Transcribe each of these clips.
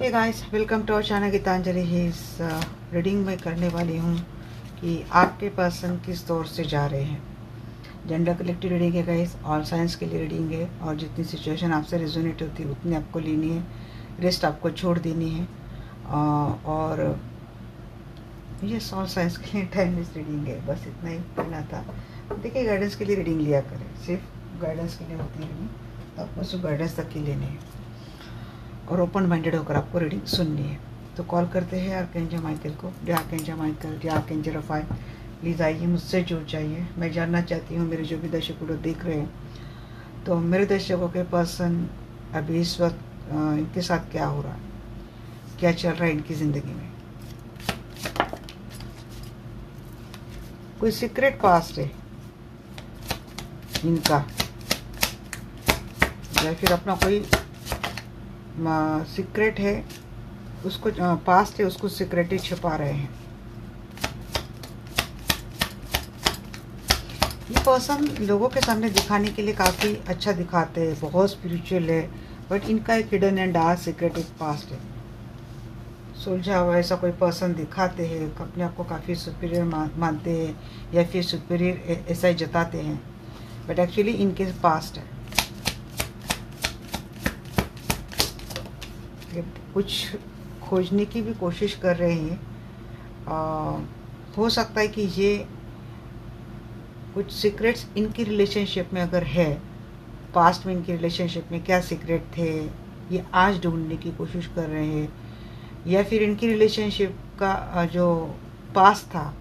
Hey guys, welcome to our channel Geetanjali. इस reading में करने वाली हूँ कि आपके पर्सन किस दौर से जा रहे हैं। जेंडर कलेक्टिव रीडिंग है गाइस, ऑल साइंस के लिए रीडिंग है और जितनी सिचुएशन आपसे रेजोनेट होती है उतनी आपको लेनी है, रेस्ट आपको छोड़ देनी है। और ये ऑल साइंस के लिए टाइमलेस रीडिंग है, बस इतना ही करना था। देखिए, गाइडेंस के लिए रीडिंग लिया करें, सिर्फ गाइडेंस के लिए होती है रीडिंग, तो आपको सिर्फ गाइडेंस तक की लेनी है और ओपन माइंडेड होकर आपको रीडिंग सुननी है। तो कॉल करते हैं आर्कएंजल माइकल को। जय आर्कएंजल माइकल, जय आर्कएंजल रफाएल, प्लीज़ आइए, मुझसे जुड़ जाइए। मैं जानना चाहती हूँ, मेरे जो भी दर्शक लोग देख रहे हैं, तो मेरे दर्शकों के पर्सन अभी इस वक्त इनके साथ क्या हो रहा है, क्या चल रहा है इनकी ज़िंदगी में। कोई सीक्रेट पास्ट है इनका, या फिर अपना कोई सीक्रेट है, उसको पास्ट है उसको सीक्रेटली छुपा रहे हैं। ये पर्सन लोगों के सामने दिखाने के लिए काफ़ी अच्छा दिखाते हैं, बहुत स्पिरिचुअल है, बट इनका एक हिडन एंड डार्क सीक्रेट एक पास्ट है। सुलझा हुआ ऐसा कोई पर्सन दिखाते हैं, अपने आप को काफ़ी सुपीरियर मानते हैं या फिर सुपीरियर ऐसा ही जताते हैं, बट एक्चुअली इनके पास्ट है। कुछ खोजने की भी कोशिश कर रहे हैं। हो सकता है कि ये कुछ सीक्रेट्स इनकी रिलेशनशिप में अगर है, पास्ट में इनकी रिलेशनशिप में क्या सीक्रेट थे ये आज ढूंढने की कोशिश कर रहे हैं, या फिर इनकी रिलेशनशिप का जो पास्ट था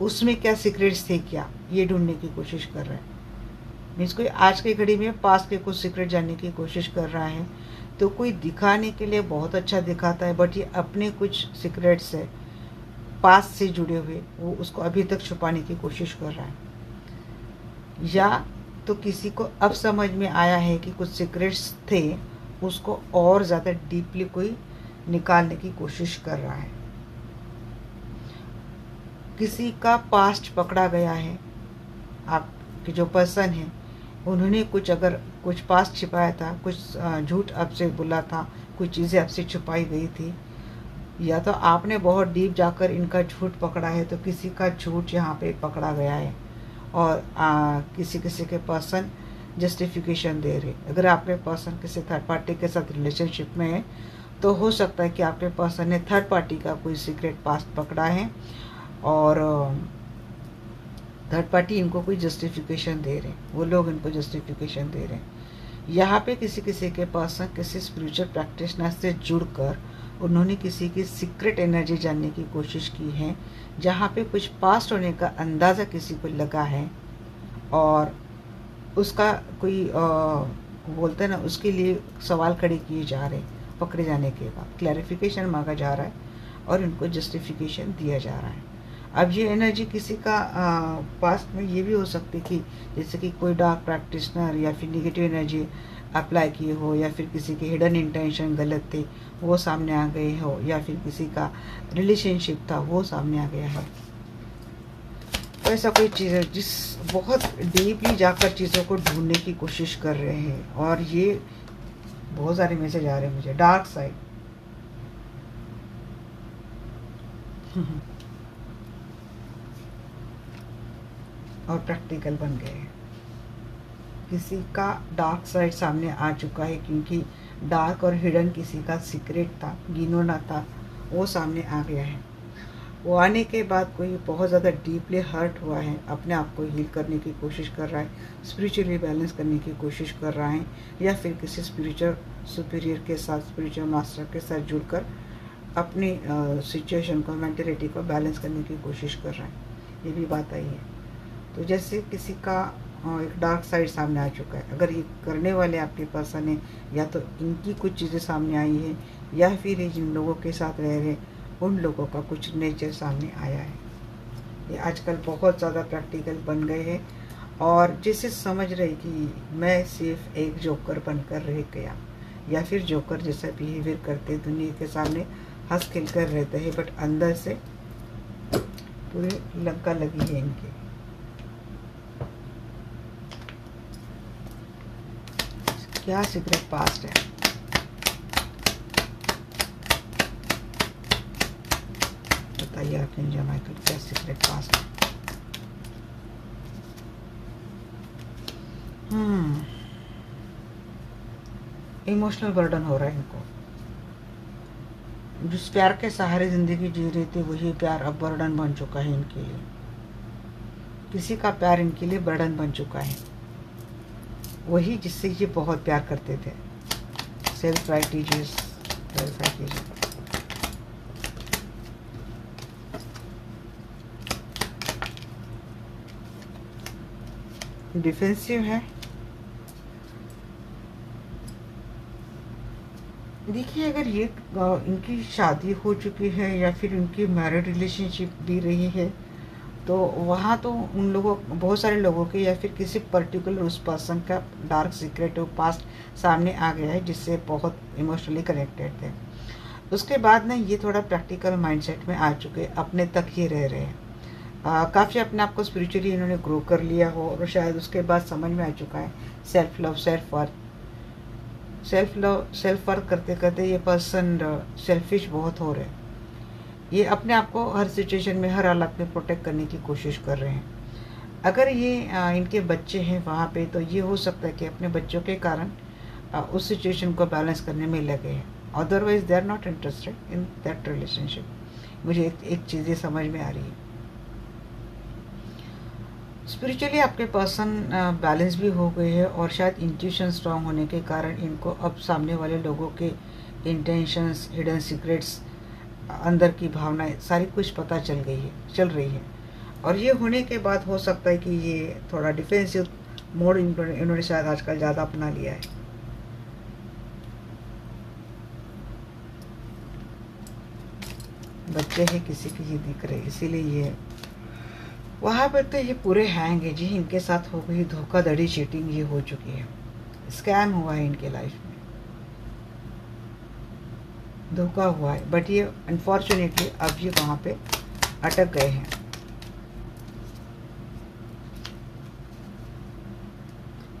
उसमें क्या सीक्रेट्स थे, क्या ये ढूंढने की कोशिश कर रहे हैं। मीन्स कोई आज की घड़ी में पास्ट के कुछ सीक्रेट जानने की कोशिश कर रहा है, तो कोई दिखाने के लिए बहुत अच्छा दिखाता है, बट ये अपने कुछ सीक्रेट्स है पास्ट से जुड़े हुए, वो उसको अभी तक छुपाने की कोशिश कर रहा है। या तो किसी को अब समझ में आया है कि कुछ सीक्रेट्स थे, उसको और ज़्यादा डीपली कोई निकालने की कोशिश कर रहा है। किसी का पास्ट पकड़ा गया है, आपके जो पर्सन है उन्होंने कुछ पास्ट छिपाया था, कुछ झूठ आपसे बोला था, कुछ चीज़ें आपसे छुपाई गई थी, या तो आपने बहुत डीप जाकर इनका झूठ पकड़ा है, तो किसी का झूठ यहाँ पे पकड़ा गया है और किसी किसी के पर्सन जस्टिफिकेशन दे रहे। अगर आपके पर्सन किसी थर्ड पार्टी के साथ रिलेशनशिप में है, तो हो सकता है कि आपके पर्सन ने थर्ड पार्टी का कोई सीक्रेट पास्ट पकड़ा है और थर्ड पार्टी इनको कोई जस्टिफिकेशन दे रहे हैं, वो लोग इनको जस्टिफिकेशन दे रहे हैं। यहाँ पे किसी किसी के पर्सन किसी स्पिरिचुअल प्रैक्टिशनर से जुड़कर उन्होंने किसी की सीक्रेट एनर्जी जानने की कोशिश की है, जहाँ पे कुछ पास्ट होने का अंदाज़ा किसी को लगा है और उसका कोई बोलते हैं ना, उसके लिए सवाल खड़े किए जा रहे हैं। पकड़े जाने के बाद क्लैरिफिकेशन मांगा जा रहा है और इनको जस्टिफिकेशन दिया जा रहा है। अब ये एनर्जी किसी का पास्ट में ये भी हो सकती कि जैसे कि कोई डार्क प्रैक्टिशनर या फिर नेगेटिव एनर्जी अप्लाई किए हो, या फिर किसी के हिडन इंटेंशन गलत थे वो सामने आ गए हो, या फिर किसी का रिलेशनशिप था वो सामने आ गया है। तो ऐसा कोई चीज़ है जिस बहुत डीपली जाकर चीज़ों को ढूंढने की कोशिश कर रहे हैं, और ये बहुत सारे मैसेज आ रहे हैं मुझे, डार्क साइड। और प्रैक्टिकल बन गए हैं। किसी का डार्क साइड सामने आ चुका है, क्योंकि डार्क और हिडन किसी का सीक्रेट था, गिनोना था, वो सामने आ गया है। वो आने के बाद कोई बहुत ज़्यादा डीपली हर्ट हुआ है, अपने आप को हील करने की कोशिश कर रहा है, स्पिरिचुअली बैलेंस करने की कोशिश कर रहा है, या फिर किसी स्पिरिचुअल सुपीरियर के साथ, स्पिरिचुअल मास्टर के साथ जुड़कर अपनी सिचुएशन को, मेंटलिटी को बैलेंस करने की कोशिश कर रहा है। ये भी बात आई है। तो जैसे किसी का एक डार्क साइड सामने आ चुका है, अगर ये करने वाले आपके पर्सन है, या तो इनकी कुछ चीज़ें सामने आई है, या फिर ये जिन लोगों के साथ रह रहे उन लोगों का कुछ नेचर सामने आया है। ये आजकल बहुत ज़्यादा प्रैक्टिकल बन गए हैं और जैसे समझ रहे कि मैं सिर्फ एक जोकर बनकर रह गया, या फिर जोकर जैसा बिहेवियर करते दुनिया के सामने हंस खिल कर रहते हैं, बट अंदर से पूरी लंका लगी है इनकी। क्या सीक्रेट पास्ट है। बताइए आर्कएंजल माइकल क्या सीक्रेट पास्ट। इमोशनल बर्डन हो रहा है इनको। जिस प्यार के सहारे जिंदगी जी रही थी वही प्यार अब बर्डन बन चुका है इनके लिए। किसी का प्यार इनके लिए बर्डन बन चुका है, वही जिससे ये बहुत प्यार करते थे। सेल्फ राइट कीजिए, वेरीफाई कीजिए। डिफेंसिव है। देखिए अगर ये इनकी शादी हो चुकी है या फिर इनकी मैरिड रिलेशनशिप भी रही है तो वहाँ तो उन लोगों, बहुत सारे लोगों के या फिर किसी पर्टिकुलर उस पर्सन का डार्क सीक्रेट और पास्ट सामने आ गया है जिससे बहुत इमोशनली कनेक्टेड थे। उसके बाद ना ये थोड़ा प्रैक्टिकल माइंडसेट में आ चुके, अपने तक ही रह रहे हैं। काफ़ी अपने आप को स्पिरिचुअली इन्होंने ग्रो कर लिया हो और शायद उसके बाद समझ में आ चुका है सेल्फ लव, सेल्फ वर्थ करते करते ये पर्सन सेल्फिश बहुत हो रहे हैं। ये अपने आप को हर सिचुएशन में, हर हालत में प्रोटेक्ट करने की कोशिश कर रहे हैं। अगर ये इनके बच्चे हैं वहाँ पे तो ये हो सकता है कि अपने बच्चों के कारण उस सिचुएशन को बैलेंस करने में लगे हैं। Otherwise they are not interested in that relationship. मुझे एक चीज़ ये समझ में आ रही है, स्पिरिचुअली आपके पर्सन बैलेंस भी हो गए हैं और शायद इंट्यूशन स्ट्रांग होने के कारण इनको अब सामने वाले लोगों के इंटेंशंस, हिडन सीक्रेट्स, अंदर की भावनाएं सारी कुछ पता चल रही है। और ये होने के बाद हो सकता है कि ये थोड़ा डिफेंसिव मोड इन्होंने शायद आजकल ज़्यादा अपना लिया है। बच्चे हैं किसी की ये दिख रहे, इसीलिए ये वहाँ पर तो ये पूरे हैंग है जी। इनके साथ हो गई धोखाधड़ी, चीटिंग ये हो चुकी है, स्कैम हुआ है इनके लाइफ में, धोखा हुआ है। बट ये अनफॉर्चुनेटली अब ये वहाँ पे अटक गए हैं।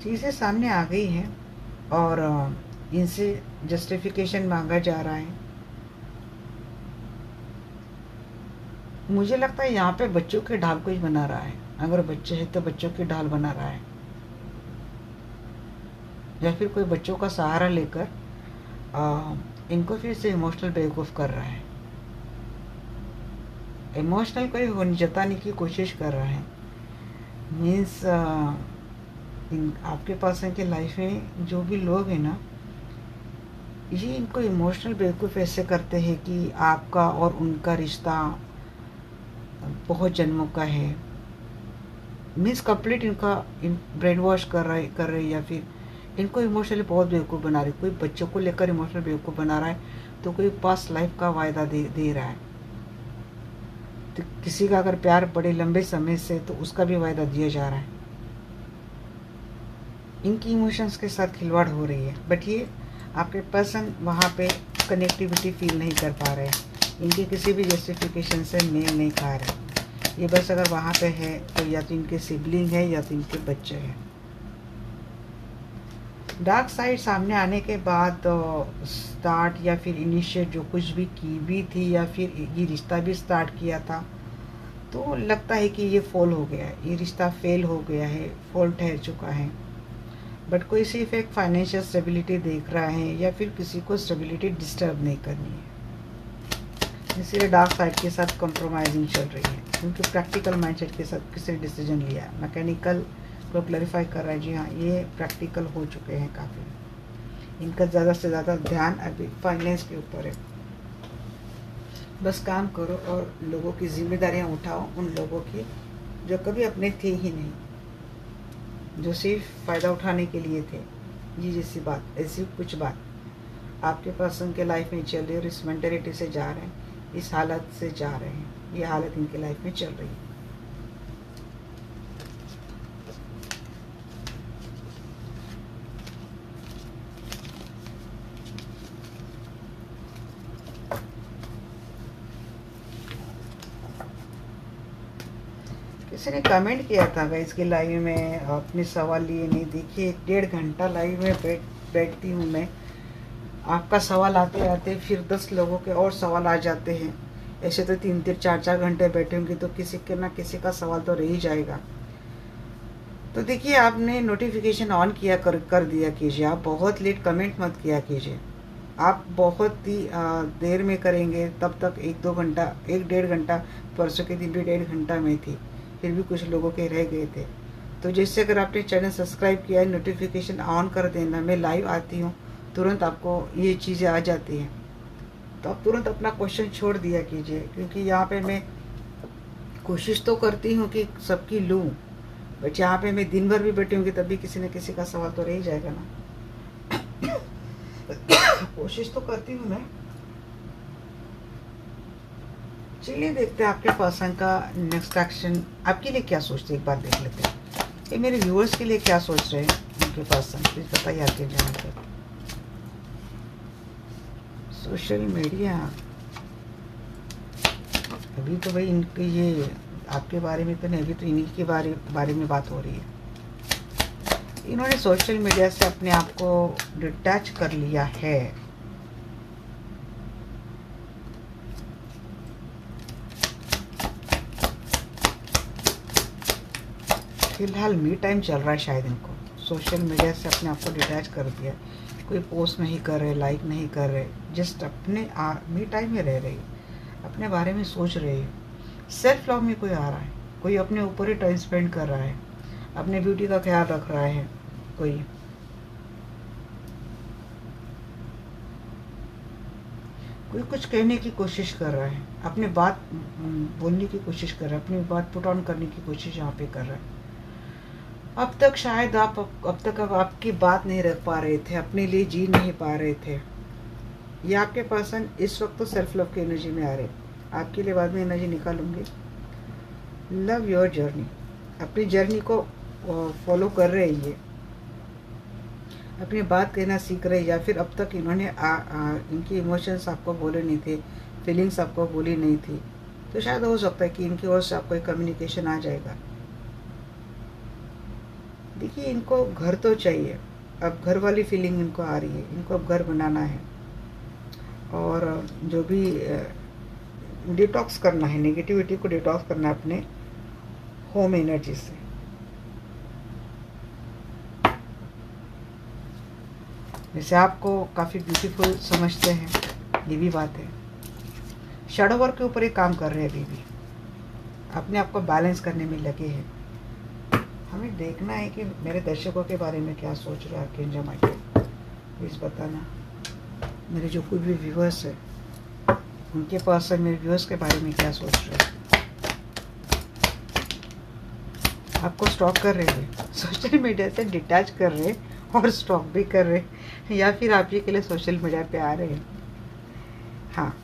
चीज़ें सामने आ गई हैं और इनसे जस्टिफिकेशन मांगा जा रहा है। मुझे लगता है यहाँ पे बच्चों के ढाल कोई बना रहा है। अगर बच्चे हैं तो बच्चों के ढाल बना रहा है या फिर कोई बच्चों का सहारा लेकर इनको फिर से इमोशनल बेवकूफ़ कर रहा है। इमोशनल कोई होने जताने की कोशिश कर रहा है। मीन्स आपके पास है कि लाइफ में जो भी लोग हैं ना, ये इनको इमोशनल बेवकूफ़ ऐसे करते हैं कि आपका और उनका रिश्ता बहुत जन्मों का है। मीन्स कंप्लीट इनका ब्रेन वॉश कर रहे या फिर इनको इमोशनली बहुत बेवकूफ़ बना रहे। कोई बच्चों को लेकर इमोशनल बेवकूफ़ बना रहा है तो कोई पास्ट लाइफ का वायदा दे रहा है। तो किसी का अगर प्यार बड़े लंबे समय से तो उसका भी वायदा दिया जा रहा है। इनकी इमोशंस के साथ खिलवाड़ हो रही है। बट ये आपके पर्सन वहाँ पे कनेक्टिविटी फील नहीं कर पा रहे हैं। इनके किसी भी जस्टिफिकेशन से मेल नहीं खा रहे। ये बस अगर वहाँ पे है तो या तो इनके सिबलिंग है या तो इनके बच्चे हैं। डार्क साइड सामने आने के बाद स्टार्ट या फिर इनिशिएट जो कुछ भी की भी थी या फिर ये रिश्ता भी स्टार्ट किया था तो लगता है कि ये फॉल हो गया है, ये रिश्ता फेल हो गया है, फॉल ठहर चुका है। बट कोई सिर्फ एक फाइनेंशियल स्टेबिलिटी देख रहा है या फिर किसी को स्टेबिलिटी डिस्टर्ब नहीं करनी है, इसलिए डार्क साइड के साथ कंप्रोमाइजिंग चल रही है। क्योंकि प्रैक्टिकल माइंडसेट के साथ किसी ने डिसीजन लिया है, मैकेनिकल को क्लैरिफाई कर रहा है। जी हाँ, ये प्रैक्टिकल हो चुके हैं काफ़ी। इनका ज़्यादा से ज़्यादा ध्यान अभी फाइनेंस के ऊपर है। बस काम करो और लोगों की जिम्मेदारियां उठाओ, उन लोगों की जो कभी अपने थे ही नहीं, जो सिर्फ फ़ायदा उठाने के लिए थे। ये जैसी बात, ऐसी कुछ बात आपके पर्सन के लाइफ में चल रही है और इस मेंटेलिटी से जा रहे हैं, इस हालत से जा रहे हैं। ये हालत इनके लाइफ में चल रही है। किसी ने कमेंट किया था गाइस कि लाइव में अपने सवाल लिए नहीं। देखिए 1.5 घंटा लाइव में बैठती हूँ मैं, आपका सवाल आते आते फिर 10 लोगों के और सवाल आ जाते हैं। ऐसे तो 3-3 4-4 घंटे बैठे होंगे तो किसी के ना किसी का सवाल तो रह ही जाएगा। तो देखिए, आपने नोटिफिकेशन ऑन किया कर दिया कीजिए। आप बहुत लेट कमेंट मत किया कीजिए। आप बहुत ही देर में करेंगे तब तक 1-2 घंटा, 1-1.5 घंटा, परसों के दिन भी 1.5 घंटा में थी, फिर भी कुछ लोगों के रह गए थे। तो जैसे अगर आपने चैनल सब्सक्राइब किया है, नोटिफिकेशन ऑन कर देना। मैं लाइव आती हूँ, तुरंत आपको ये चीज़ें आ जाती हैं, तो आप तुरंत अपना क्वेश्चन छोड़ दिया कीजिए, क्योंकि यहाँ पे मैं कोशिश तो करती हूँ कि सबकी लूँ, बट यहाँ पे मैं दिन भर भी बैठी होंगी तब भी किसी न किसी का सवाल तो रह ही जाएगा ना। कोशिश तो करती हूँ मैं। चलिए देखते हैं आपके पर्सन का नेक्स्ट एक्शन आपके लिए क्या सोचते हैं, एक बार देख लेते हैं। ये मेरे व्यूअर्स के लिए क्या सोच रहे हैं उनके पर्सन, प्लीज बताइए आपके जहाँ पे। सोशल मीडिया, अभी तो भाई इनके ये आपके बारे में तो नहीं, अभी तो इन्हीं के बारे में बात हो रही है। इन्होंने सोशल मीडिया से अपने आप को डिटैच कर लिया है। फिलहाल मी टाइम चल रहा है शायद इनको, सोशल मीडिया से अपने आप को डिटैच कर दिया। कोई पोस्ट नहीं कर रहे, लाइक नहीं कर रहे, जस्ट अपने मी टाइम में रह रही, अपने बारे में सोच रही है। सेल्फ लव में कोई आ रहा है, कोई अपने ऊपर ही टाइम स्पेंड कर रहा है, अपने ब्यूटी का ख्याल रख रहा है। कोई कुछ कहने की कोशिश कर रहा है, अपने बात बोलने की कोशिश कर रहा है, अपनी बात पुट ऑन करने की कोशिश यहाँ पे कर रहा है। अब तक शायद अब तक आपकी बात नहीं रख पा रहे थे, अपने लिए जी नहीं पा रहे थे। ये आपके पर्सन इस वक्त तो सेल्फ लव की एनर्जी में आ रहे, आपके लिए बाद में एनर्जी निकालूंगी। लव योर जर्नी, अपनी जर्नी को फॉलो कर रहे हैं ये, अपनी बात कहना सीख रहे, या फिर अब तक इन्होंने इनकी इमोशंस आपको बोले नहीं थे, फीलिंग्स आपको बोली नहीं थी, तो शायद हो सकता है कि इनकी ओर से आपको एक कम्युनिकेशन आ जाएगा। देखिए, इनको घर तो चाहिए, अब घर वाली फीलिंग इनको आ रही है, इनको अब घर बनाना है, और जो भी डिटॉक्स करना है, नेगेटिविटी को डिटॉक्स करना है अपने होम एनर्जी से। जैसे आपको काफ़ी ब्यूटीफुल समझते हैं, ये भी बात है। शैडो वर्क के ऊपर एक काम कर रहे हैं, अभी भी अपने आप को बैलेंस करने में लगे हैं। हमें देखना है कि मेरे दर्शकों के बारे में क्या सोच रहे हैं आपके जमाइके, प्लीज़ बताना। मेरे जो कोई भी व्यूअर्स है उनके पास मेरे व्यूअर्स के बारे में क्या सोच रहे हैं। आपको स्टॉक कर रहे हैं, सोशल मीडिया से डिटैच कर रहे हैं और स्टॉक भी कर रहे हैं, या फिर आप ये के लिए सोशल मीडिया पे आ रहे हैं। हाँ,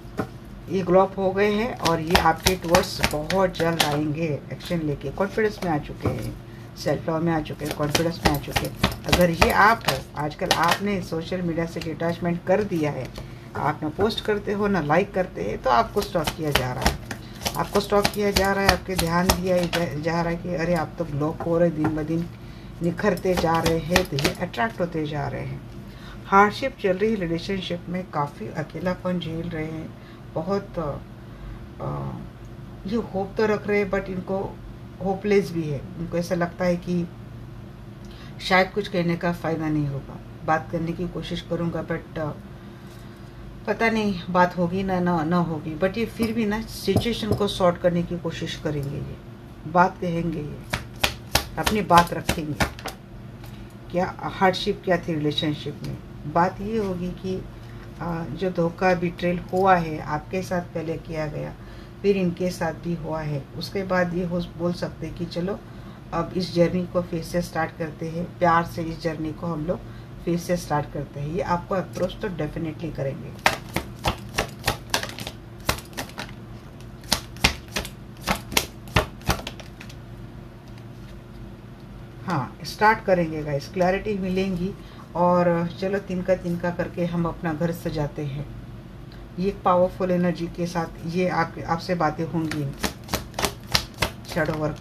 ये ग्लो अप हो गए हैं और ये आपके टुवर्ड्स बहुत जल्द आएंगे एक्शन लेके। कॉन्फिडेंस में आ चुके हैं, सेल्फ लव में आ चुके हैं, कॉन्फिडेंस में आ चुके हैं। अगर ये आप हो, आजकल आपने सोशल मीडिया से डिटैचमेंट कर दिया है, आप ना पोस्ट करते हो ना लाइक करते हैं, तो आपको स्टॉक किया जा रहा है, आपको स्टॉक किया जा रहा है, आपके ध्यान दिया जा रहा है कि अरे आप तो ग्लो अप हो रहे, दिन ब दिन निखरते जा रहे हैं, तो ये अट्रैक्ट होते जा रहे हैं। हार्डशिप चल रही रिलेशनशिप में, काफ़ी अकेलापन झेल रहे हैं, बहुत ये होप तो रख रहे हैं, बट इनको होपलेस भी है। इनको ऐसा लगता है कि शायद कुछ कहने का फ़ायदा नहीं होगा, बात करने की कोशिश करूँगा बट पता नहीं बात होगी ना होगी, बट ये फिर भी ना सिचुएशन को सॉर्ट करने की कोशिश करेंगे, ये बात कहेंगे, ये अपनी बात रखेंगे। क्या हार्डशिप क्या थी रिलेशनशिप में, बात ये होगी कि जो धोखा बिट्रेल हुआ है आपके साथ पहले किया गया, फिर इनके साथ भी हुआ है, उसके बाद ये बोल सकते हैं कि चलो अब इस जर्नी को फिर से स्टार्ट करते हैं, प्यार से इस जर्नी को हम लोग फिर से स्टार्ट करते हैं। ये आपको अप्रोच तो डेफिनेटली करेंगे। हाँ, स्टार्ट करेंगे गाइस, क्लैरिटी मिलेंगी, और चलो तिनका करके हम अपना घर सजाते हैं। ये एक पावरफुल एनर्जी के साथ ये आपसे बातें होंगी। शैडो वर्क,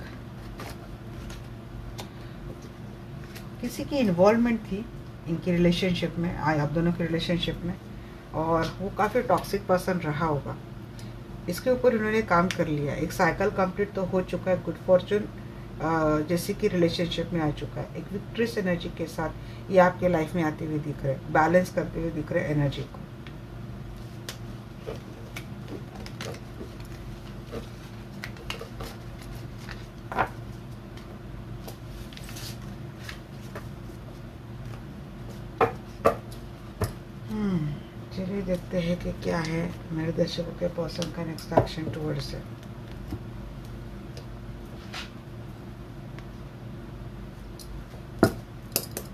किसी की इन्वॉल्वमेंट थी इनकी रिलेशनशिप में, आप दोनों के रिलेशनशिप में, और वो काफ़ी टॉक्सिक पर्सन रहा होगा। इसके ऊपर उन्होंने काम कर लिया, एक साइकिल कंप्लीट तो हो चुका है, गुड फॉर्चून जैसे कि रिलेशनशिप में आ चुका है, एक विक्ट्रियस एनर्जी के साथ ये आपके लाइफ में आते हुए दिख रहे हैं, बैलेंस करते हुए दिख रहे हैं एनर्जी को। चलिए देखते हैं कि क्या है मेरे दर्शकों के पर्सन का नेक्स्ट एक्शन टुवर्ड्स है।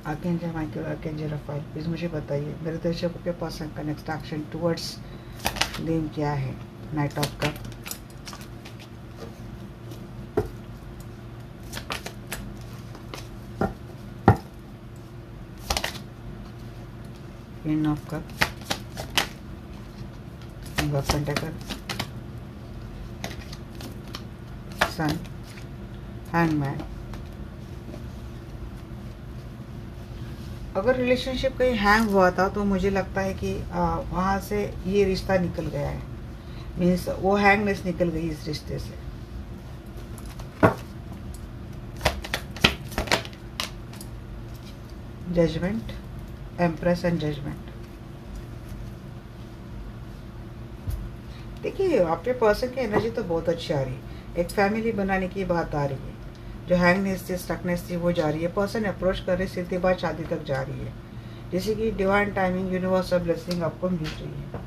Archangel Michael, archangel Rafale, please मुझे बताइए मेरे दर्शकों के पर्सन का नेक्स्ट एक्शन टुवर्ड्स देम क्या है। Knight of cup, queen of cup, king of pentacle, sun, hangman. अगर रिलेशनशिप कहीं हैंग हुआ था तो मुझे लगता है कि वहाँ से ये रिश्ता निकल गया है, मीन्स वो हैंगनेस निकल गई इस रिश्ते से। Judgement, impress and judgement. देखिए आपके पर्सन की एनर्जी तो बहुत अच्छी आ रही है, एक फैमिली बनाने की बात आ रही है, जो हैंगनेस थी, स्टकनेस थी, वो जा रही है, पर्सन अप्रोच कर रहे, सीधे बात शादी तक जा रही है, जैसे कि डिवाइन टाइमिंग, यूनिवर्सल ब्लेसिंग आपको मिल रही है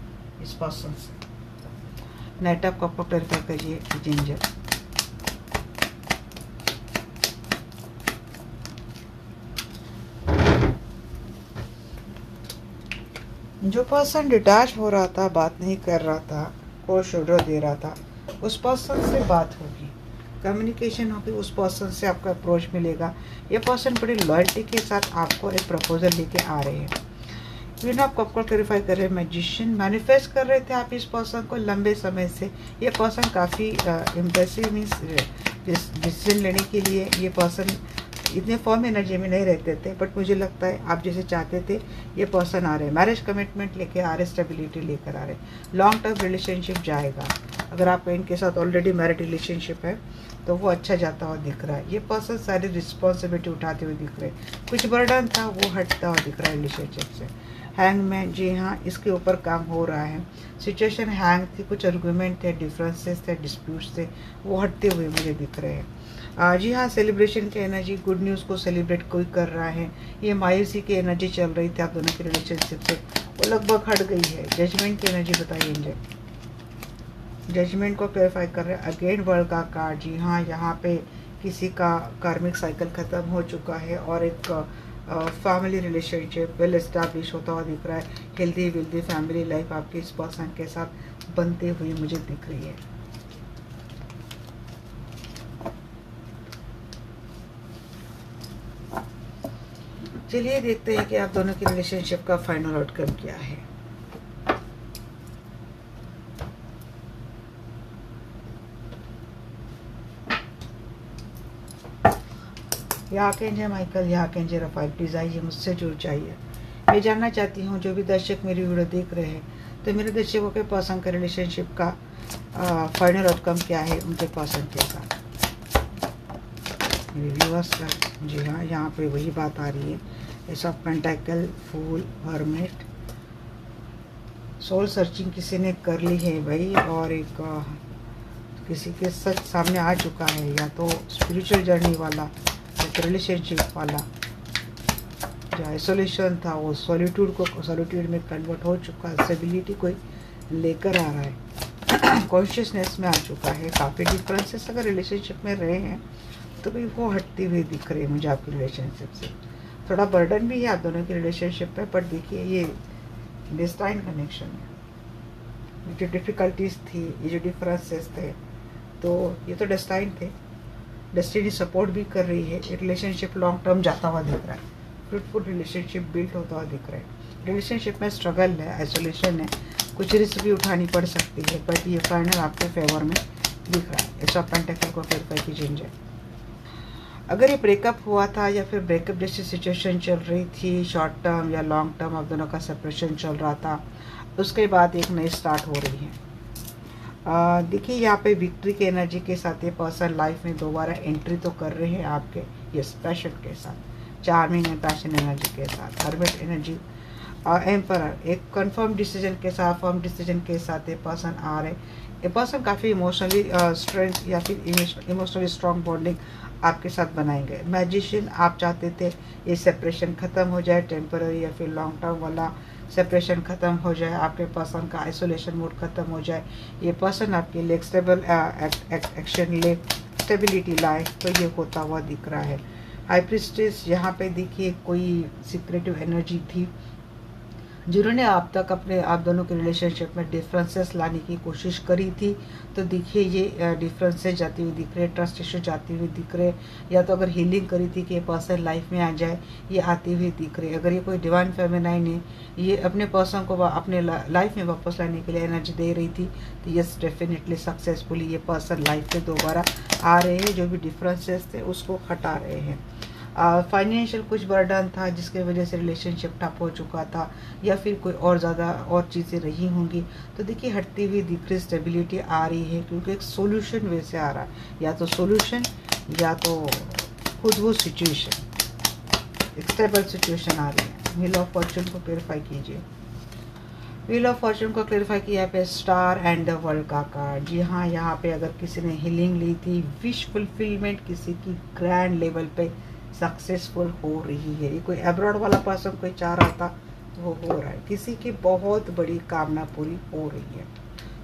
इस पर्सन से। नाइट ऑफ कप को क्लैरिफाई करिए जिंजर। जो पर्सन डिटैच हो रहा था, बात नहीं कर रहा था, को शोल्डर दे रहा था, उस पर्सन से बात होगी, कम्युनिकेशन होगी, उस पर्सन से आपका अप्रोच मिलेगा। ये पर्सन बड़ी लॉयल्टी के साथ आपको एक प्रपोजल लेके आ रहे हैं। क्वीन ऑफ कप को क्लैरिफाई कर रहे हैं मैजिशियन, मैनिफेस्ट कर रहे थे आप इस पर्सन को लंबे समय से। ये पर्सन काफ़ी इम्प्रेसिव, मीन्स डिसीजन लेने के लिए ये पर्सन इतने फॉर्म एनर्जी में नहीं रहते थे, बट मुझे लगता है आप जैसे चाहते थे ये पर्सन आ रहे हैं, मैरिज कमिटमेंट लेके आ रहे, स्टेबिलिटी लेकर आ रहे, लॉन्ग टर्म रिलेशनशिप जाएगा। अगर आपका इनके साथ ऑलरेडी मैरिड रिलेशनशिप है तो वो अच्छा जाता हुआ दिख रहा है। ये पर्सन सारी रिस्पॉन्सिबिलिटी उठाते हुए दिख रहे हैं, कुछ बर्डन था वो हटता हुआ दिख रहा है रिलेशनशिप से। हैंगमैन, जी हाँ, इसके ऊपर काम हो रहा है। सिचुएशन हैंग थी, कुछ आर्गुमेंट थे, डिफरेंसेस थे, डिस्प्यूट्स थे, वो हटते हुए मुझे दिख रहे हैं। जी हाँ, सेलिब्रेशन की एनर्जी, गुड न्यूज़ को सेलिब्रेट कोई कर रहा है। ये मायूसी की एनर्जी चल रही थी आप दोनों के रिलेशनशिप से, वो लगभग हट गई है। जजमेंट की एनर्जी बताइए मुझे। जजमेंट को क्लैरिफाई कर रहे हैं, अगेन वर्ल्ड का कार्ड। जी हाँ, यहाँ पे किसी का कार्मिक साइकिल ख़त्म हो चुका है और एक फैमिली रिलेशनशिप वेल एस्टैब्लिश होता हुआ दिख रहा है। हेल्दी वेल्दी फैमिली लाइफ आपके इस पर्सन के साथ बनते हुए मुझे दिख रही है। चलिए देखते हैं कि आप दोनों की रिलेशनशिप का फाइनल आउटकम क्या है। यहाँ आर्कएंजल माइकल, यहाँ आर्कएंजल रफाइल, प्लीज़ आइए मुझसे जुड़ जाइए। मैं जानना चाहती हूँ जो भी दर्शक मेरी वीडियो देख रहे हैं, तो मेरे दर्शकों के पर्सन का रिलेशनशिप का फाइनल आउटकम क्या है उनके पर्सन के साथ, मेरे व्यूअर्स का। जी हाँ, यहाँ पे वही बात आ रही है, ace of pentacle, fool, hermit. Soul searching किसी ने कर ली है भाई, और एक किसी के सच सामने आ चुका है, या तो स्पिरिचुअल जर्नी वाला, रिलेशनशिप वाला, जो आइसोलेशन था वो सॉलिट्यूड में कन्वर्ट हो चुका है, स्टेबिलिटी कोई लेकर आ रहा है, कॉन्शियसनेस में आ चुका है। काफ़ी डिफरेंसेस अगर रिलेशनशिप में रहे हैं तो भी वो हटती हुई दिख रही है मुझे आपकी रिलेशनशिप से। थोड़ा बर्डन भी है आप दोनों की रिलेशनशिप पे, बट देखिए ये डिस्टाइन कनेक्शन है। ये जो डिफ़िकल्टीज थी, ये जो डिफरेंसेस थे, तो ये तो डिस्टाइन थे, डेस्टिनी सपोर्ट भी कर रही है। रिलेशनशिप लॉन्ग टर्म जाता हुआ दिख रहा है, फ्रूटफुल रिलेशनशिप बिल्ड होता हुआ दिख रहा है। रिलेशनशिप में स्ट्रगल है, आइसोलेशन है, कुछ रिस्क भी उठानी पड़ सकती है, बट ये फाइनल आपके फेवर में दिख रहा है। एस ऑफ पेंटाकल को क्लैरिफाई कीजिए। अगर ये ब्रेकअप हुआ था या फिर ब्रेकअप जैसी सिचुएशन चल रही थी, शॉर्ट टर्म या लॉन्ग टर्म आप दोनों का सेपरेशन चल रहा था, उसके बाद एक नई स्टार्ट हो रही है। देखिए यहाँ पे विक्ट्री की एनर्जी के साथ ये पर्सन लाइफ में दोबारा एंट्री तो कर रहे हैं आपके, ये पैशन के साथ, चार्मिंग एंड पैशन एनर्जी के साथ, हर्मिट एनर्जी, एम्परर, एक कंफर्म डिसीजन के साथ, फर्म डिसीजन के साथ ये पर्सन आ रहे। ये पर्सन काफ़ी इमोशनली स्ट्रेंथ या फिर इमोशनली स्ट्रॉन्ग बॉन्डिंग आपके साथ बनाएंगे। मैजिशियन, आप चाहते थे ये सेपरेशन ख़त्म हो जाए, टेम्पररी या फिर लॉन्ग टर्म वाला सेपरेशन ख़त्म हो जाए, आपके पर्सन का आइसोलेशन मोड ख़त्म हो जाए, ये पर्सन आपके लिए स्टेबल एक्शन ले, स्टेबिलिटी लाए, तो ये होता हुआ दिख रहा है। हाई प्रीस्टेस, यहाँ पे देखिए कोई सीक्रेटिव एनर्जी थी जिन्होंने आप दोनों के रिलेशनशिप में डिफरेंसेस लाने की कोशिश करी थी। तो देखिए ये डिफरेंसेस जाती हुई दिख रहे, ट्रस्ट इशू जाती हुई दिख रहे, या तो अगर हीलिंग करी थी कि ये पर्सन लाइफ में आ जाए, ये आती हुई दिख रही। अगर ये कोई डिवाइन फेमिनाइन है, ये अपने पर्सन को अपने लाइफ में वापस लाने के लिए एनर्जी दे रही थी, तो यस डेफिनेटली सक्सेसफुली ये पर्सन लाइफ में दोबारा आ रहे हैं, जो भी डिफरेंसेस थे उसको हटा रहे हैं। फाइनेंशियल कुछ बर्डन था जिसके वजह से रिलेशनशिप टफ हो चुका था, या फिर कोई और ज़्यादा और चीज़ें रही होंगी, तो देखिए हटती हुई दिख रही, स्टेबिलिटी आ रही है, क्योंकि एक सोल्यूशन वे से आ रहा है, या तो सोल्यूशन या तो खुद वो सिचुएशन, एक स्टेबल सिचुएशन आ रही है। व्हील ऑफ फॉर्चून को क्लेरिफाई कीजिए। व्हील ऑफ फॉर्चून को क्लेरिफाई किया यहाँ पे स्टार एंड द वर्ल्ड का कार्ड। जी हाँ, यहाँ पे अगर किसी ने हीलिंग ली थी, विश फुलफिलमेंट किसी की ग्रैंड लेवल पे सक्सेसफुल हो रही है। ये कोई अब्रॉड वाला पर्सन कोई चाह रहा था तो वो हो रहा है, किसी की बहुत बड़ी कामना पूरी हो रही है।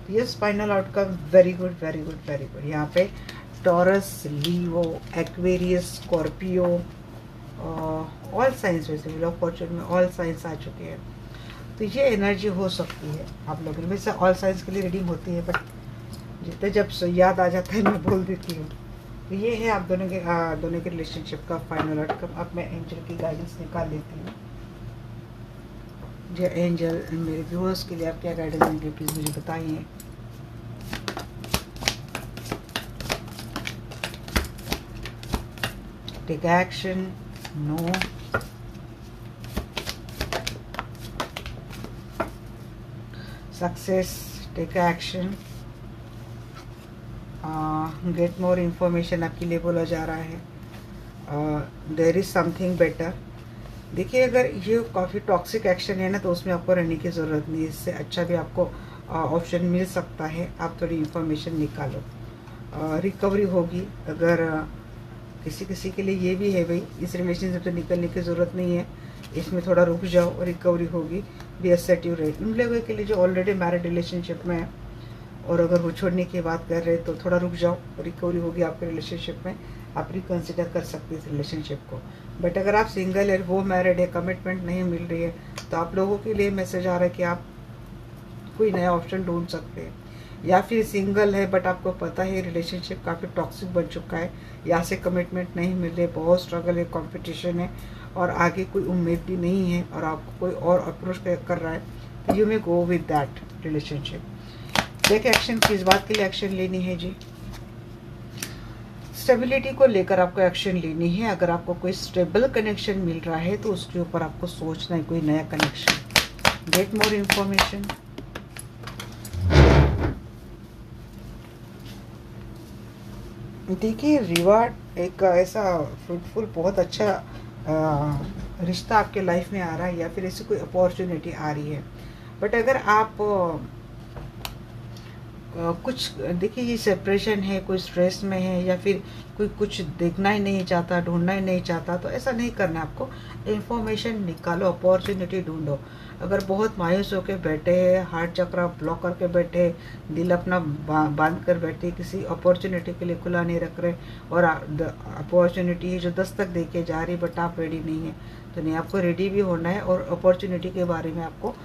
तो ये final outcome very good very good very good. यहाँ पे taurus, Leo, Aquarius, Scorpio, all science, वैसे व्हील ऑफ फॉर्चून में ऑल साइंस आ चुके हैं, तो ये एनर्जी हो सकती है आप लोगों में से। ऑल साइंस के लिए रीडिंग होती है, बट जितने जब याद आ जाता है मैं बोल देती हूँ। तो ये है आप दोनों के रिलेशनशिप का फाइनल आउटकम। अब मैं एंजल की गाइडेंस निकाल लेती हूँ। जो एंजल मेरे व्यूअर्स के लिए आप क्या गाइडेंस देंगे प्लीज़ मुझे बताइए। Take action, no, success, take action, get more information आपके लिए बोला जा रहा है। There is something better. देखिए अगर ये काफ़ी टॉक्सिक एक्शन है ना, तो उसमें आपको रहने की ज़रूरत नहीं, इससे अच्छा भी आपको ऑप्शन मिल सकता है। आप थोड़ी इन्फॉर्मेशन निकालो, रिकवरी होगी। अगर किसी के लिए ये भी है भाई, इस रिलेशनशिप से निकलने की ज़रूरत नहीं है, इसमें थोड़ा रुक जाओ, रिकवरी होगी, बी असर्टिव रहे। उन लोगों के लिए जो ऑलरेडी मैरिड रिलेशनशिप में है और अगर वो छोड़ने की बात कर रहे हैं तो थोड़ा रुक जाओ, रिकवरी होगी आपके रिलेशनशिप में, आप रिकन्सिडर कर सकते हैं इस रिलेशनशिप को। बट अगर आप सिंगल है, वो मैरिड है, कमिटमेंट नहीं मिल रही है, तो आप लोगों के लिए मैसेज आ रहा है कि आप कोई नया ऑप्शन ढूंढ सकते हैं। या फिर सिंगल है बट आपको पता है रिलेशनशिप काफ़ी टॉक्सिक बन चुका है, यहाँ से कमिटमेंट नहीं मिल रही, बहुत स्ट्रगल है, कंपटीशन है और आगे कोई उम्मीद भी नहीं है और आपको कोई और अप्रोच कर रहा है, तो you may go with that relationship. Take action, किस बात के लिए एक्शन लेनी है जी? स्टेबिलिटी को लेकर आपको एक्शन लेनी है। अगर आपको कोई स्टेबल कनेक्शन मिल रहा है तो उसके ऊपर आपको सोचना है, कोई नया कनेक्शन। Gate more information. देखिए रिवार्ड एक ऐसा फ्रूटफुल बहुत अच्छा रिश्ता आपके लाइफ में आ रहा है, या फिर ऐसी कोई अपॉर्चुनिटी आ रही है। बट अगर आप कुछ देखिए, ये सेपरेशन है, कोई स्ट्रेस में है, या फिर कोई कुछ देखना ही नहीं चाहता, ढूंढना ही नहीं चाहता, तो ऐसा नहीं करना है आपको। इन्फॉर्मेशन निकालो, अपॉर्चुनिटी ढूंढो। अगर बहुत मायूस होकर बैठे हैं, हार्ट चक्र ब्लॉक करके बैठे, दिल अपना बांध कर बैठे, किसी अपॉर्चुनिटी के लिए खुला नहीं रख रहे, और अपॉर्चुनिटी जो दस्तक दे के जा रही, बट आप रेडी नहीं है, तो नहीं, आपको रेडी भी होना है और अपॉर्चुनिटी के बारे में आपको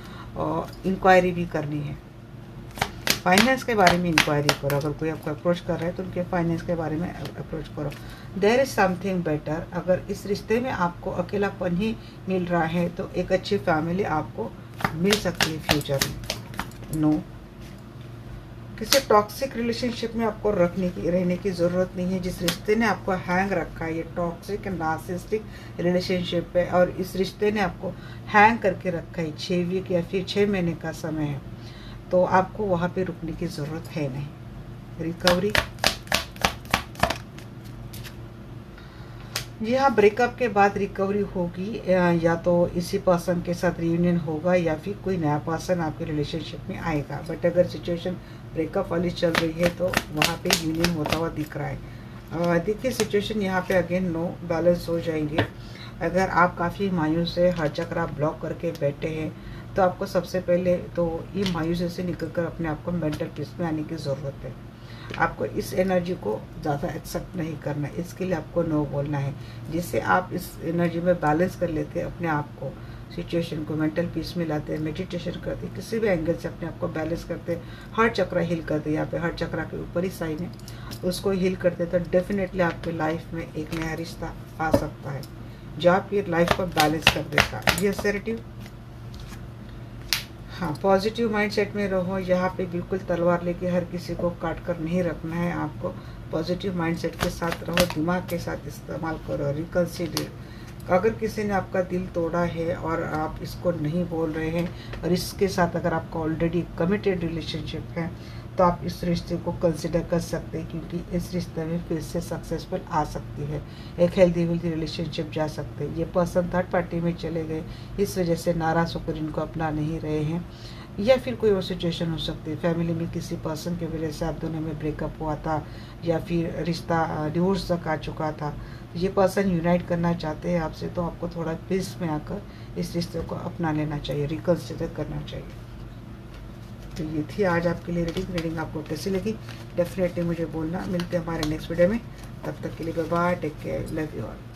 इंक्वायरी भी करनी है। फाइनेंस के बारे में इंक्वायरी करो। अगर कोई आपको अप्रोच कर रहा है तो उनके फाइनेंस के बारे में अप्रोच करो। There is something better. अगर इस रिश्ते में आपको अकेलापन ही मिल रहा है तो एक अच्छी फैमिली आपको मिल सकती है फ्यूचर में। नो, किसी टॉक्सिक रिलेशनशिप में आपको रहने की ज़रूरत नहीं है। जिस रिश्ते ने आपको हैंग रखा है, ये टॉक्सिक नार्सिसिस्टिक रिलेशनशिप है, और इस रिश्ते ने आपको हैंग करके रखा है 6 वीक या फिर 6 महीने का समय है। तो आपको वहाँ पे रुकने की ज़रूरत है नहीं। रिकवरी, जी हाँ, ब्रेकअप के बाद रिकवरी होगी, या तो इसी पर्सन के साथ रियूनियन होगा या फिर कोई नया पर्सन आपके रिलेशनशिप में आएगा। बट अगर सिचुएशन ब्रेकअप वाली चल रही है तो वहाँ पे यूनियन होता हुआ दिख रहा है। देखिए सिचुएशन यहाँ पे अगेन नो बैलेंस हो जाएंगे। अगर आप काफ़ी मायूस है, हर चक्र ब्लॉक करके बैठे हैं, तो आपको सबसे पहले तो ये मायूसी से निकल कर अपने आप को मेंटल पीस में आने की ज़रूरत है। आपको इस एनर्जी को ज़्यादा एक्सेप्ट नहीं करना है, इसके लिए आपको नो बोलना है, जिससे आप इस एनर्जी में बैलेंस कर लेते हैं अपने आप को, सिचुएशन को मेंटल पीस में लाते हैं, मेडिटेशन करते हैं, किसी भी एंगल से अपने आप को बैलेंस करते हैं। हर चक्र हील करते हैं, यहाँ पे हर चक्र के ऊपर ही साइन है, उसको हील करते हैं, तो डेफिनेटली आपके लाइफ में एक नया रिश्ता आ सकता है जो आपकी लाइफ को बैलेंस कर देगा। ये असर्टिव, हाँ, पॉजिटिव माइंडसेट में रहो। यहाँ पे बिल्कुल तलवार लेके हर किसी को काट कर नहीं रखना है, आपको पॉजिटिव माइंडसेट के साथ रहो, दिमाग के साथ इस्तेमाल करो। रिकंसिडर, अगर किसी ने आपका दिल तोड़ा है और आप इसको नहीं बोल रहे हैं, और इसके साथ अगर आपका ऑलरेडी कमिटेड रिलेशनशिप है, तो आप इस रिश्ते को कंसिडर कर सकते हैं, क्योंकि इस रिश्ते में फिर से सक्सेसफुल आ सकती है, एक हेल्दी रिलेशनशिप जा सकते हैं। ये पर्सन थर्ड पार्टी में चले गए, इस वजह से नाराज़ होकर इनको अपना नहीं रहे हैं, या फिर कोई और सिचुएशन हो सकती है, फैमिली में किसी पर्सन की वजह से आप दोनों में ब्रेकअप हुआ था, या फिर रिश्ता डिवोर्स तक आ चुका था। ये पर्सन यूनाइट करना चाहते हैं आपसे, तो आपको थोड़ा पीस में आकर इस रिश्ते को अपना लेना चाहिए, रिकंसिडर करना चाहिए। तो ये थी आज आपके लिए रीडिंग आपको कैसी लगी डेफिनेटली मुझे बोलना। मिलते हैं हमारे नेक्स्ट वीडियो में, तब तक के लिए bye bye, take care, love you all.